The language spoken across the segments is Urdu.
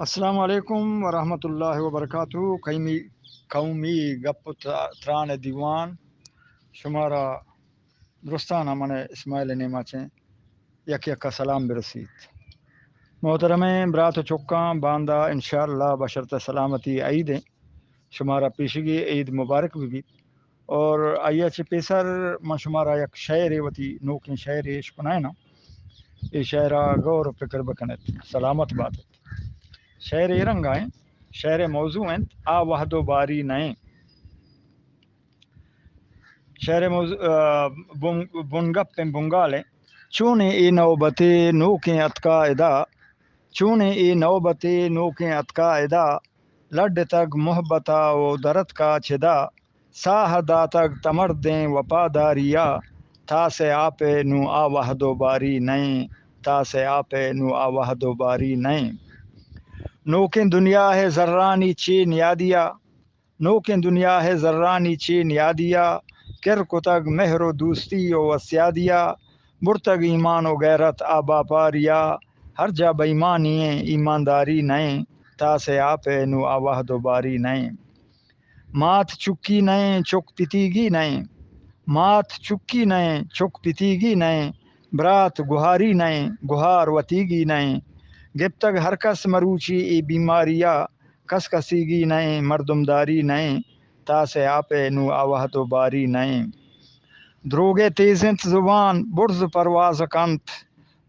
السلام علیکم ورحمۃ اللہ وبرکاتہ. قومی گپ تران دیوان شمارا درستانہ من اسماعیل نعمتیں یک یک کا سلام برسید. محترم برات چکاں باندہ انشاءاللہ بشرط سلامتی عید شمارا پیشگی عید مبارک بھی اور آئیے پیسر من شمارا یک شعر وتی نوکن شعر عشق نا یہ شعرہ غور فکر بکنت سلامت بات. شعر یہ رنگائیں شعر موضوع ہیں آ وحد و باری نئیں. شعر موضوع بنگپ بنگالیں چونے ای نوبتے نوکیں اتکا ادا چونے ای نوبتے نوکیں اتکا ادا لڈ تگ محبتا و درت کا چدا ساہ دا تگ تمر دیں وفاداریا تا سے آپے نو آ وحد و باری نئیں تا سے آپے نو آ وحد و باری نئیں. نوکیں دنیا ہے ذرانی چین یادیا نوکیں دنیا ہے ذرانی چین یادیا کر کتگ مہر و دوستی و وسیادیا برتگ ایمان و غیرت آبا پاریا ہر جا بےمانی ایمانداری نئیں تا سے آپے نو آ وحد و باری نئیں. مات چکی نئیں چک پتیگی نئیں مات چکی نئیں چک پتیگی نئیں برات گہاری نئیں گہار وتیگی نئیں گپ تک ہر کس مروچی ای بیماریا کس کسیگی نئیں مردم داری نئیں تا سے آپے نو آ وحد و باری نئیں. دروگے تیزنت زبان برز پرواز کنت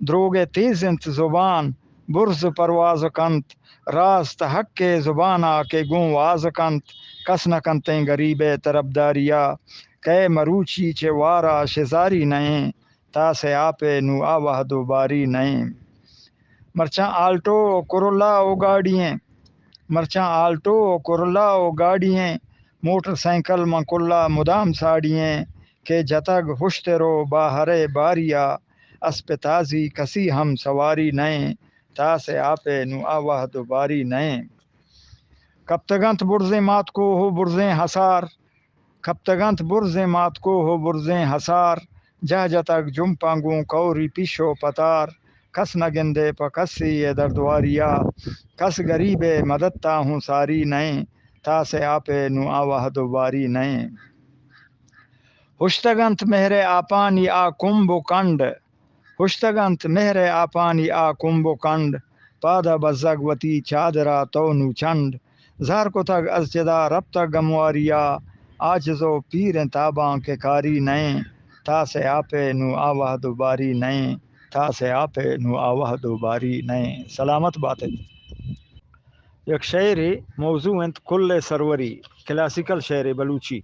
دروگے تیزنت زبان برز پرواز کنت راست حق کے زبانہ کے گوں واز کنت کس نہ کنتیں غریب طرفداریا کہ مروچی چے وارا شزاری نئیں تا سے آپے نو آ وحد و باری نئیں. مرچاں آلٹو کرولا او گاڑییں مرچاں آلٹو کرولا او گاڑییں موٹر سائیکل منکلا مدام ساڑییں کہ جتگ ہوشترو باہرے باریا اسپتازی کسی ہم سواری نئیں تا سے آپے نو آ وحد و باری نئیں. کب تگنت برزیں مات کو ہو برزیں حسار کب تگنت برزیں مات کو ہو برزیں حسار جہ جتگ جم پانگوں کوری پیشو پتار کس نہ گندے پا کسی یہ دردواریا کس غریب مدد تا ہوں ساری نئیں تا سے آپے نو آ وحد و باری نئیں. ہوشتگنت مہر آپانی آ کمب و کنڈ ہوشتگنت مہر آپانی آ کمب و کنڈ پادہ بزگ وتی چادرا تو نو چنڈ زہر کو تگ از جدا ربطہ گمواریا آجزو پیر تاباں کے کاری نئیں تا سے آپے نو آ وحد و باری نئیں تا سے آپے نو آ وحد و باری نئیں. سلامت بات ہے. یک شعر موضوع انت کل سروری کلاسیکل شعر بلوچی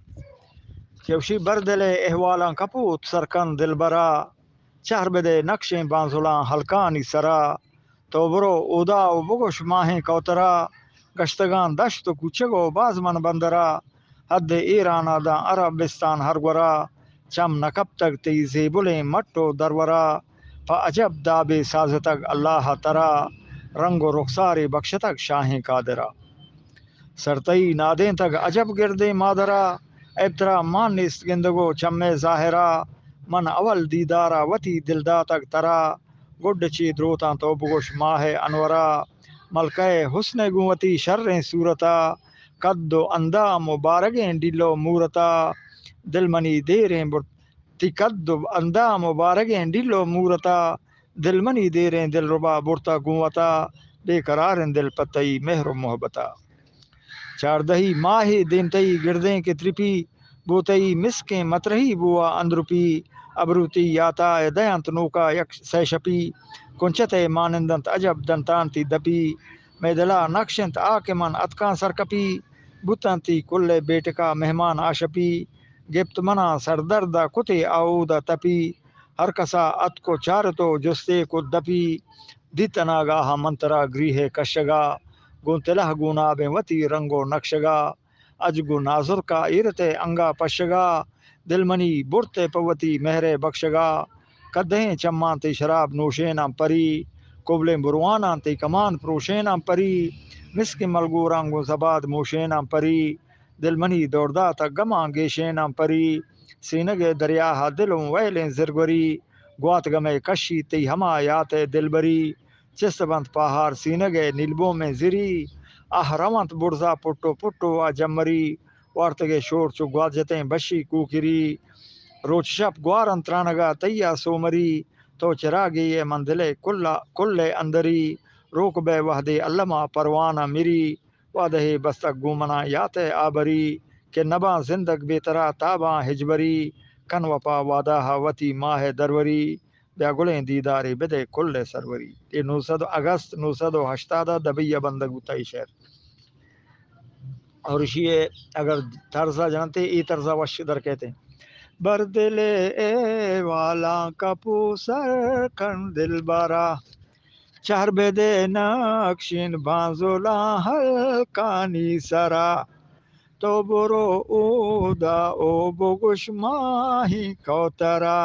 کیوشی بردل احوالاں کپوت سرکن دلبرا چہر بدے نقشیں بانزلاں ہلکانی سرا تو برو اودا و بگوش ماہیں کوترا گشتگان دشت و کوچگو باز من بندرا حد ایرانا دا عربستان ہر گورا چم نکب تک تی زیبلیں مٹو درورا پا عجب دابے سازتگ اللہ ترا رنگ و رخسار بخشتگ شاہیں قادرا سرتئی نادیں تگ عجب گردے مادرا ابترا مان نیست گندگو چمے ظاہرا من اول دیدارا وتی دلدا تگ ترا گڈ چی دروتاں تو بگوش ماہ انورا ملکہ حسن گوتی شریں صورتا قد و اندام مبارگیں ڈلو مورتا دل منی دیریں تی قد و اندام مبارگیں ڈلو مورتا دل منی دیریں دل ربا برتا گوتا بے قراریں دل پتئی مہر و محبتا چاردہی ماہی دینتئی گردیں کے ترپی بوتئی مسکیں مترہی بوا اندرپی ابروتی یاتا دینت نوکا یک سیشپی کنچتے مانندنت عجب دنتانتی دپی میدلا نقشنت آکے من اتکاں سرکپی بتانتی کل بیٹکا مہمان آشپی گپت منا سردردہ کتے آؤدا تپی ہر کسا ات کو چارتو جستے کو دپی دیتنا گاہ منترا گریہ کشگا گونتلہ گونابیں وتی رنگو نقشگا اجگو ناظر کا ایرتے انگا پشگا دل منی برتے پوتی مہر بخشگا کدہیں چمان تی شراب نوشیناں پری قبلیں برواناں تی کمان پروشیناں پری مسک ملگورانگو زباد موشیناں پری دل منی دوڑدا تا گماں گیشیناں پری سینگے دریاہا دلوں ویلیں زرگوری گوات گمے کشی تی ہما یات دلبری چست بند پہار سینگے نیلبوں میں زری اہرمت برزا پٹو پٹو آ جمری وارتگے شور چو گواجتیں بشی کوکری روچ شپ گوارن ترانگا تیا سومری تو چراغی یہ مندلے کل اندری روک بے وحدے علمہ پروانہ مری وعدہ بستک گومنا یات آبری کہ نباں زندگ بے طرح تاباں ہجبری کن وپا وعدہ وتی ماہ دروری بیا گلیں دیداری بدے کل سروری. یہ 900 اگست 980 دبیہ بندگ بتائی شہر. اور یہ اگر طرزہ جانتے ای طرزہ وش در کہتے ہیں بردلے اے والا کپو سر کن دل بارا چہر بدے نقشین بانزولا ہلکانی سرا تو برو اودا او بگوش ماہی کوترا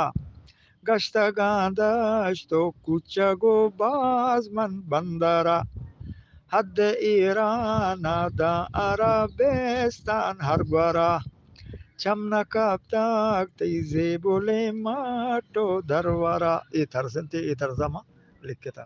گشتگان دشتو کوچگو باز من بندرا حد ایران دا عربستان ہر گورا چمنا کب تک تیزے بولے ماٹو درورا. یہ طرزنتے یہ طرزمہ لکھتا